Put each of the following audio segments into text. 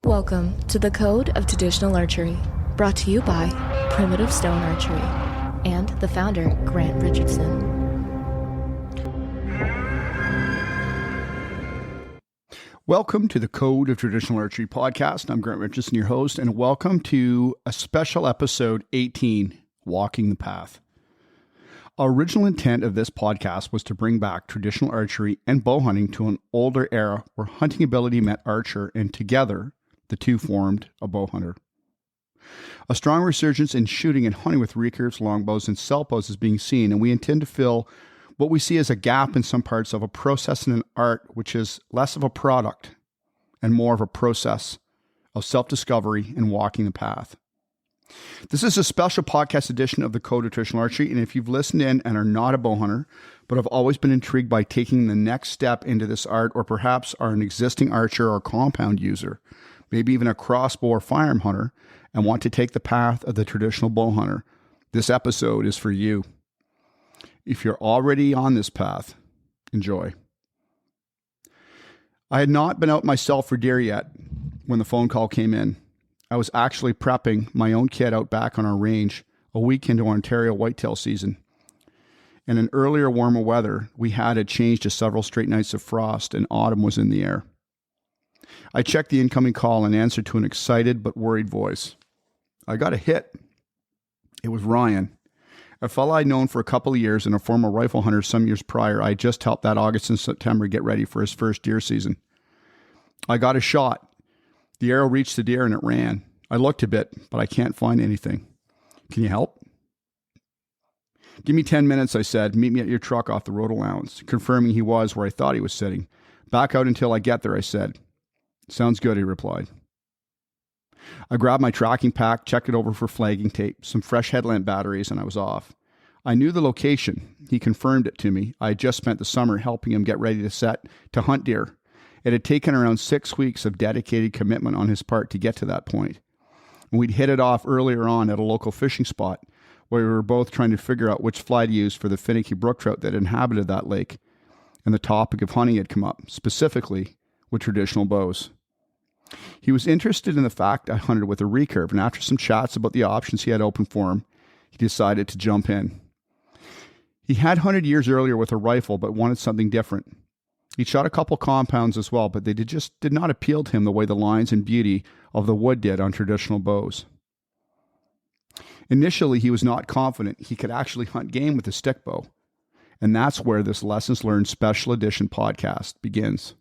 Welcome to the Code of Traditional Archery, brought to you by Primitive Stone Archery and the founder, Grant Richardson. Welcome to the Code of Traditional Archery podcast. I'm Grant Richardson, your host, and welcome to a special episode 18, Walking the Path. Our original intent of this podcast was to bring back traditional archery and bow hunting to an older era where hunting ability met archer, and together, the two formed a bow hunter. A strong resurgence in shooting and hunting with recurves, longbows, and self-bows is being seen, and we intend to fill what we see as a gap in some parts of a process and an art which is less of a product and more of a process of self-discovery and walking the path. This is a special podcast edition of the Code of Traditional Archery, and if you've listened in and are not a bow hunter, but have always been intrigued by taking the next step into this art, or perhaps are an existing archer or compound user, maybe even a crossbow or firearm hunter, and want to take the path of the traditional bow hunter, this episode is for you. If you're already on this path, enjoy. I had not been out myself for deer yet when the phone call came in. I was actually prepping my own kit out back on our range a week into Ontario whitetail season. And in earlier warmer weather, we had a change to several straight nights of frost and autumn was in the air. I checked the incoming call and answered to an excited but worried voice. I got a hit. It was Ryan, a fellow I'd known for a couple of years and a former rifle hunter some years prior. I had just helped that August and September get ready for his first deer season. I got a shot. The arrow reached the deer and it ran. I looked a bit, but I can't find anything. Can you help? Give me 10 minutes, I said. Meet me at your truck off the road allowance, confirming he was where I thought he was sitting. Back out until I get there, I said. Sounds good, he replied. I grabbed my tracking pack, checked it over for flagging tape, some fresh headlamp batteries, and I was off. I knew the location. He confirmed it to me. I had just spent the summer helping him get ready to hunt deer. It had taken around 6 weeks of dedicated commitment on his part to get to that point. And we'd hit it off earlier on at a local fishing spot where we were both trying to figure out which fly to use for the finicky brook trout that inhabited that lake. And the topic of hunting had come up, specifically with traditional bows. He was interested in the fact I hunted with a recurve, and after some chats about the options he had open for him, he decided to jump in. He had hunted years earlier with a rifle, but wanted something different. He shot a couple compounds as well, but they just did not appeal to him the way the lines and beauty of the wood did on traditional bows. Initially, he was not confident he could actually hunt game with a stick bow, and that's where this Lessons Learned Special Edition podcast begins.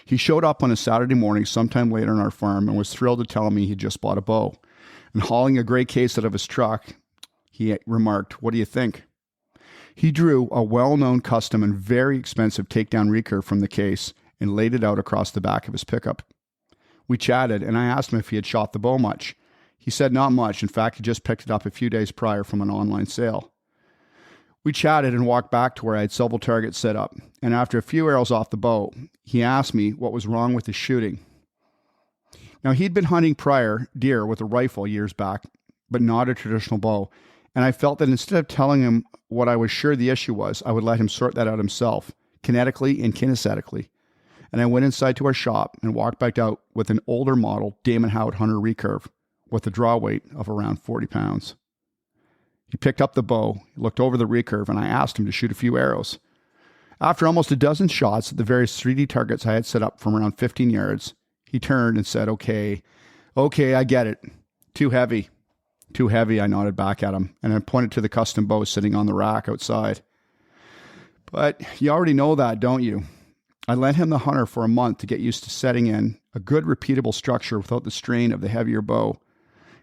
He showed up on a Saturday morning sometime later on our farm and was thrilled to tell me he'd just bought a bow. And hauling a gray case out of his truck, he remarked, "What do you think?" He drew a well-known custom and very expensive takedown recurve from the case and laid it out across the back of his pickup. We chatted, and I asked him if he had shot the bow much. He said not much. In fact, he just picked it up a few days prior from an online sale. We chatted and walked back to where I had several targets set up, and after a few arrows off the bow, he asked me what was wrong with his shooting. Now, he'd been hunting prior deer with a rifle years back, but not a traditional bow, and I felt that instead of telling him what I was sure the issue was, I would let him sort that out himself, kinetically and kinesthetically. And I went inside to our shop and walked back out with an older model Damon Hout Hunter recurve with a draw weight of around 40 pounds. He picked up the bow, looked over the recurve, and I asked him to shoot a few arrows. After almost a dozen shots at the various 3D targets I had set up from around 15 yards, he turned and said, Okay, I get it. Too heavy, I nodded back at him, and I pointed to the custom bow sitting on the rack outside. But you already know that, don't you? I lent him the hunter for a month to get used to setting in a good repeatable structure without the strain of the heavier bow.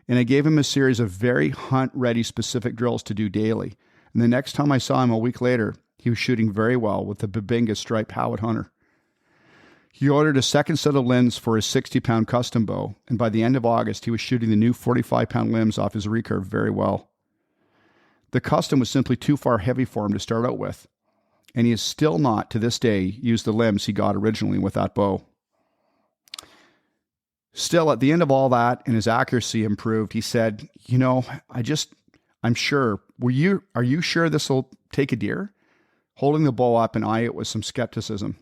And I gave him a series of very hunt-ready specific drills to do daily. And the next time I saw him a week later, he was shooting very well with the Bubinga striped Howitt Hunter. He ordered a second set of limbs for his 60-pound custom bow, and by the end of August, he was shooting the new 45-pound limbs off his recurve very well. The custom was simply too far heavy for him to start out with, and he has still not, to this day, used the limbs he got originally with that bow. Still, at the end of all that, and his accuracy improved, he said, I'm sure. Are you sure this will take a deer? Holding the bow up and eyeing it with some skepticism.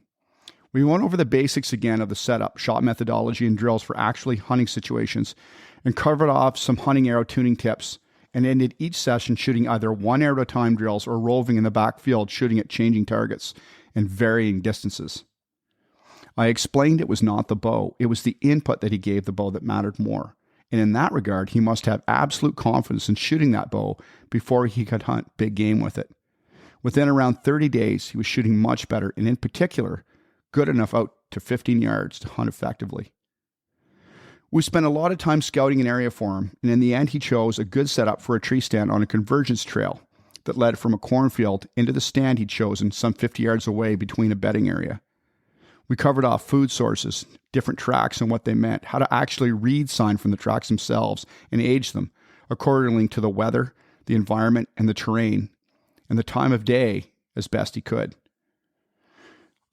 We went over the basics again of the setup, shot methodology, and drills for actually hunting situations, and covered off some hunting arrow tuning tips, and ended each session shooting either one arrow at a time drills or roving in the backfield, shooting at changing targets and varying distances. I explained it was not the bow, it was the input that he gave the bow that mattered more. And in that regard, he must have absolute confidence in shooting that bow before he could hunt big game with it. Within around 30 days, he was shooting much better, and in particular, good enough out to 15 yards to hunt effectively. We spent a lot of time scouting an area for him, and in the end, he chose a good setup for a tree stand on a convergence trail that led from a cornfield into the stand he'd chosen some 50 yards away between a bedding area. We covered off food sources, different tracks and what they meant, how to actually read sign from the tracks themselves and age them accordingly to the weather, the environment, and the terrain, and the time of day as best he could.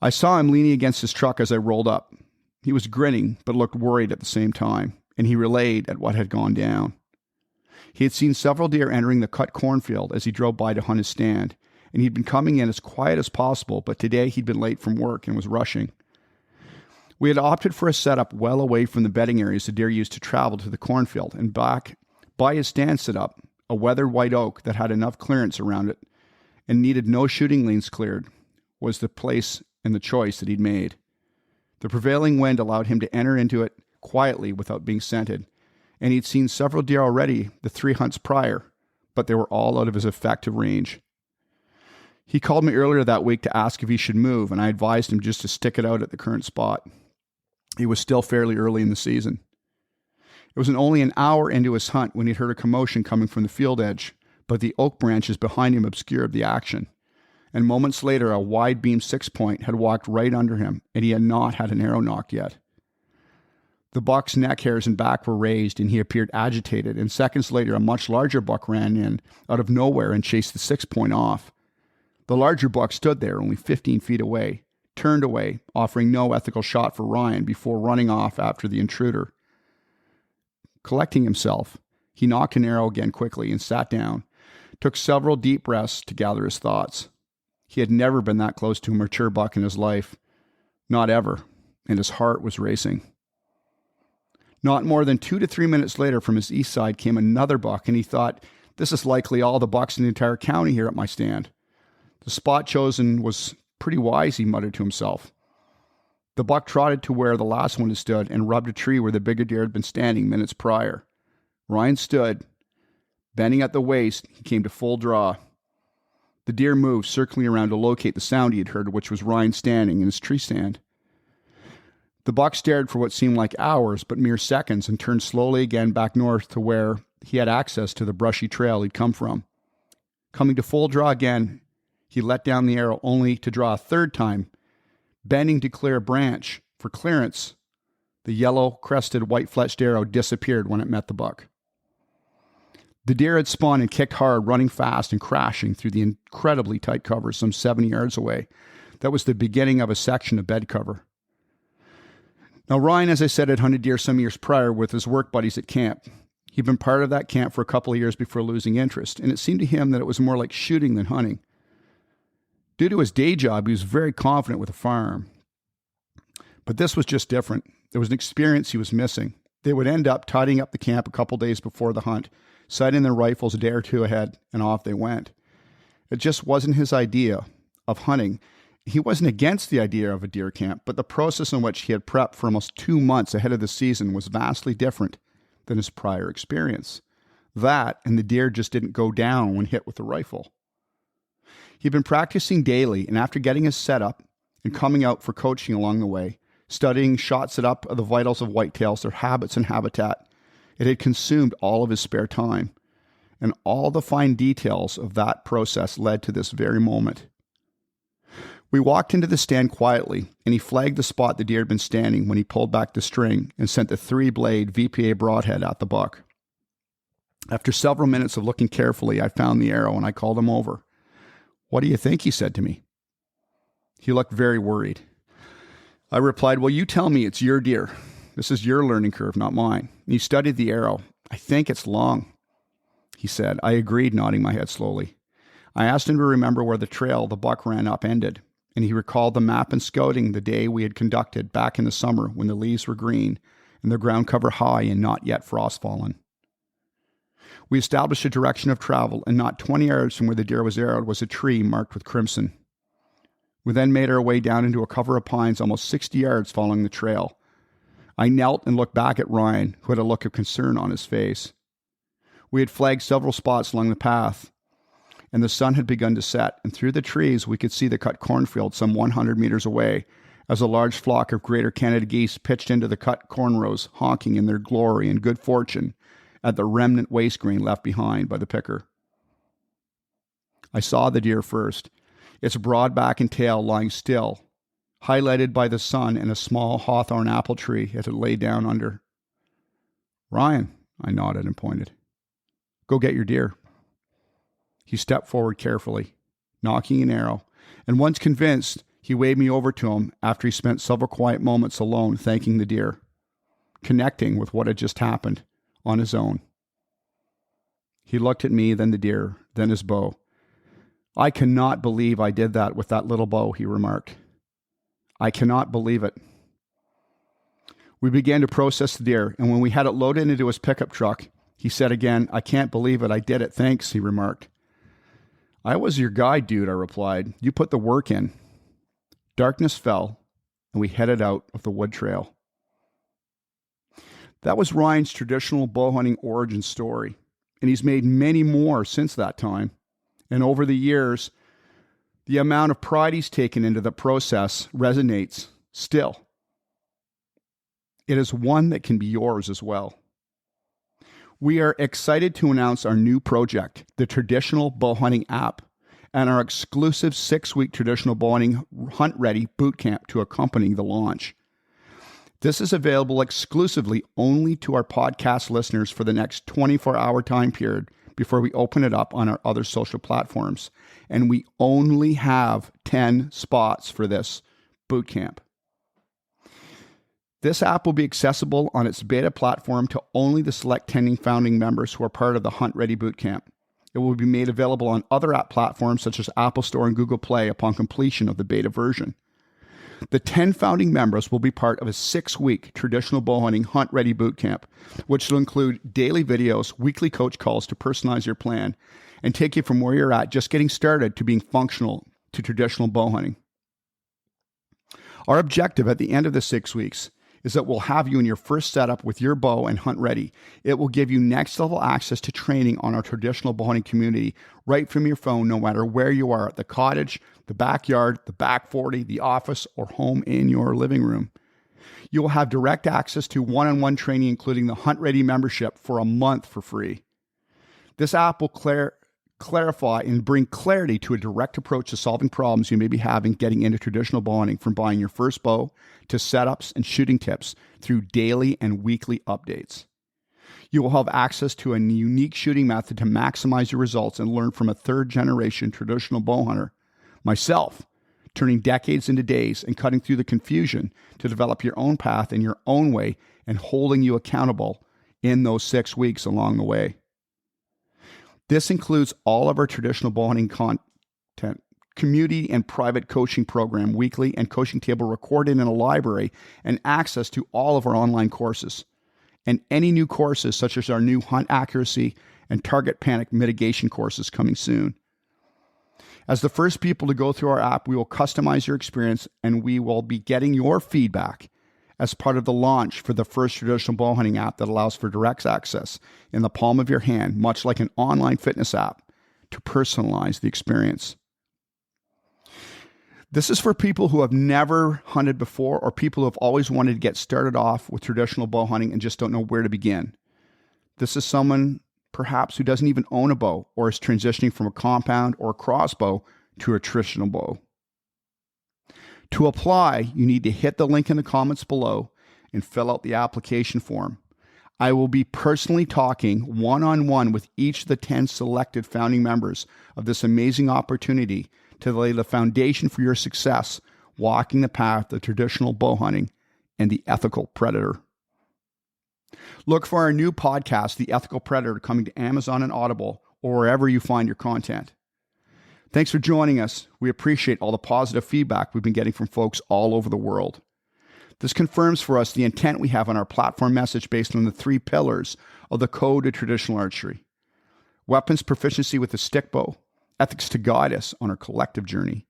I saw him leaning against his truck as I rolled up. He was grinning, but looked worried at the same time, and he relayed at what had gone down. He had seen several deer entering the cut cornfield as he drove by to hunt his stand, and he'd been coming in as quiet as possible, but today he'd been late from work and was rushing. We had opted for a setup well away from the bedding areas the deer used to travel to the cornfield, and back by his stand setup, a weathered white oak that had enough clearance around it and needed no shooting lanes cleared, was the place and the choice that he'd made. The prevailing wind allowed him to enter into it quietly without being scented, and he'd seen several deer already the 3 hunts prior, but they were all out of his effective range. He called me earlier that week to ask if he should move, and I advised him just to stick it out at the current spot. It was still fairly early in the season. It was only an hour into his hunt when he'd heard a commotion coming from the field edge, but the oak branches behind him obscured the action. And moments later, a wide beam 6-point had walked right under him, and he had not had an arrow knocked yet. The buck's neck hairs and back were raised, and he appeared agitated, and seconds later, a much larger buck ran in out of nowhere and chased the 6-point off. The larger buck stood there only 15 feet away, turned away, offering no ethical shot for Ryan before running off after the intruder. Collecting himself, he knocked an arrow again quickly and sat down, took several deep breaths to gather his thoughts. He had never been that close to a mature buck in his life. Not ever, and his heart was racing. Not more than 2 to 3 minutes later from his east side came another buck, and he thought, this is likely all the bucks in the entire county here at my stand. The spot chosen was pretty wise, he muttered to himself. The buck trotted to where the last one had stood and rubbed a tree where the bigger deer had been standing minutes prior. Ryan stood. Bending at the waist, he came to full draw. The deer moved, circling around to locate the sound he had heard, which was Ryan standing in his tree stand. The buck stared for what seemed like hours, but mere seconds, and turned slowly again back north to where he had access to the brushy trail he'd come from. Coming to full draw again, he let down the arrow only to draw a third time, bending to clear a branch. For clearance, the yellow-crested, white-fletched arrow disappeared when it met the buck. The deer had spun and kicked hard, running fast and crashing through the incredibly tight cover some 70 yards away. That was the beginning of a section of bed cover. Now, Ryan, as I said, had hunted deer some years prior with his work buddies at camp. He'd been part of that camp for a couple of years before losing interest, and it seemed to him that it was more like shooting than hunting. Due to his day job, he was very confident with a firearm. But this was just different. There was an experience he was missing. They would end up tidying up the camp a couple days before the hunt, sighting their rifles a day or two ahead, and off they went. It just wasn't his idea of hunting. He wasn't against the idea of a deer camp, but the process in which he had prepped for almost 2 months ahead of the season was vastly different than his prior experience. That, and the deer just didn't go down when hit with the rifle. He'd been practicing daily, and after getting his setup and coming out for coaching along the way, studying shot setup of the vitals of whitetails, their habits and habitat, it had consumed all of his spare time, and all the fine details of that process led to this very moment. We walked into the stand quietly, and he flagged the spot the deer had been standing when he pulled back the string and sent the 3-blade VPA broadhead at the buck. After several minutes of looking carefully, I found the arrow, and I called him over. "What do you think?" he said to me. He looked very worried. I replied, "Well, you tell me, it's your deer. This is your learning curve, not mine." And he studied the arrow. "I think it's long," he said. I agreed, nodding my head slowly. I asked him to remember where the trail the buck ran up ended, and he recalled the map and scouting the day we had conducted back in the summer when the leaves were green and the ground cover high and not yet frost fallen. We established a direction of travel, and not 20 yards from where the deer was arrowed was a tree marked with crimson. We then made our way down into a cover of pines almost 60 yards following the trail. I knelt and looked back at Ryan, who had a look of concern on his face. We had flagged several spots along the path, and the sun had begun to set, and through the trees we could see the cut cornfield some 100 meters away, as a large flock of greater Canada geese pitched into the cut corn rows, honking in their glory and good fortune at the remnant waste grain left behind by the picker. I saw the deer first, its broad back and tail lying still, highlighted by the sun and a small hawthorn apple tree it had laid down under. "Ryan," I nodded and pointed. "Go get your deer." He stepped forward carefully, nocking an arrow, and once convinced, he waved me over to him after he spent several quiet moments alone thanking the deer, connecting with what had just happened on his own. He looked at me, then the deer, then his bow. "I cannot believe I did that with that little bow," he remarked. "I cannot believe it." We began to process the deer, and when we had it loaded into his pickup truck, he said again, "I can't believe it. I did it. Thanks," he remarked. "I was your guide, dude," I replied. "You put the work in." Darkness fell, and we headed out of the wood trail. That was Ryan's traditional bow hunting origin story, and he's made many more since that time. And over the years, the amount of pride he's taken into the process resonates still. It is one that can be yours as well. We are excited to announce our new project, the Traditional Bowhunting app, and our exclusive 6-week Traditional Bowhunting Hunt Ready Bootcamp to accompany the launch. This is available exclusively only to our podcast listeners for the next 24-hour time period before we open it up on our other social platforms. And we only have 10 spots for this bootcamp. This app will be accessible on its beta platform to only the select 10 founding members who are part of the Hunt Ready Bootcamp. It will be made available on other app platforms such as Apple Store and Google Play upon completion of the beta version. The 10 founding members will be part of a 6-week Traditional Bowhunting Hunt Ready Bootcamp, which will include daily videos, weekly coach calls to personalize your plan, and take you from where you're at just getting started to being functional to traditional bowhunting. Our objective at the end of the 6 weeks is that we'll have you in your first setup with your bow and hunt ready. It will give you next level access to training on our traditional bowhunting community right from your phone, no matter where you are, at the cottage, the backyard, the back 40, the office, or home in your living room. You will have direct access to one-on-one training, including the Hunt Ready membership for a month for free. This app will clarify and bring clarity to a direct approach to solving problems you may be having getting into traditional bowhunting, from buying your first bow to setups and shooting tips through daily and weekly updates. You will have access to a unique shooting method to maximize your results and learn from a third-generation traditional bow hunter, myself, turning decades into days and cutting through the confusion to develop your own path in your own way and holding you accountable in those 6 weeks along the way. This includes all of our traditional bowhunting content, community and private coaching program weekly, and coaching table recorded in a library, and access to all of our online courses. And any new courses, such as our new hunt accuracy and target panic mitigation courses, coming soon. As the first people to go through our app, we will customize your experience, and we will be getting your feedback as part of the launch for the first traditional bowhunting app that allows for direct access in the palm of your hand, much like an online fitness app, to personalize the experience. This is for people who have never hunted before, or people who have always wanted to get started off with traditional bow hunting and just don't know where to begin. This is someone perhaps who doesn't even own a bow, or is transitioning from a compound or a crossbow to a traditional bow. To apply, you need to hit the link in the comments below and fill out the application form. I will be personally talking one-on-one with each of the 10 selected founding members of this amazing opportunity to lay the foundation for your success, walking the path of traditional bow hunting and the ethical predator. Look for our new podcast, The Ethical Predator, coming to Amazon and Audible, or wherever you find your content. Thanks for joining us. We appreciate all the positive feedback we've been getting from folks all over the world. This confirms for us the intent we have on our platform message based on the 3 pillars of the code of traditional archery: weapons proficiency with the stick bow, ethics to guide us on our collective journey,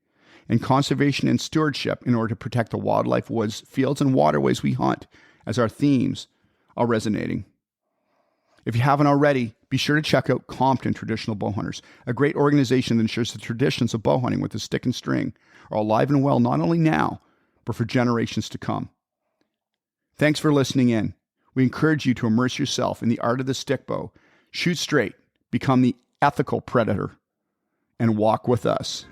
and conservation and stewardship in order to protect the wildlife, woods, fields, and waterways we hunt, as our themes are resonating. If you haven't already, be sure to check out Compton Traditional Bowhunters, a great organization that ensures the traditions of bow hunting with the stick and string are alive and well not only now, but for generations to come. Thanks for listening in. We encourage you to immerse yourself in the art of the stick bow, shoot straight, become the ethical predator, and walk with us.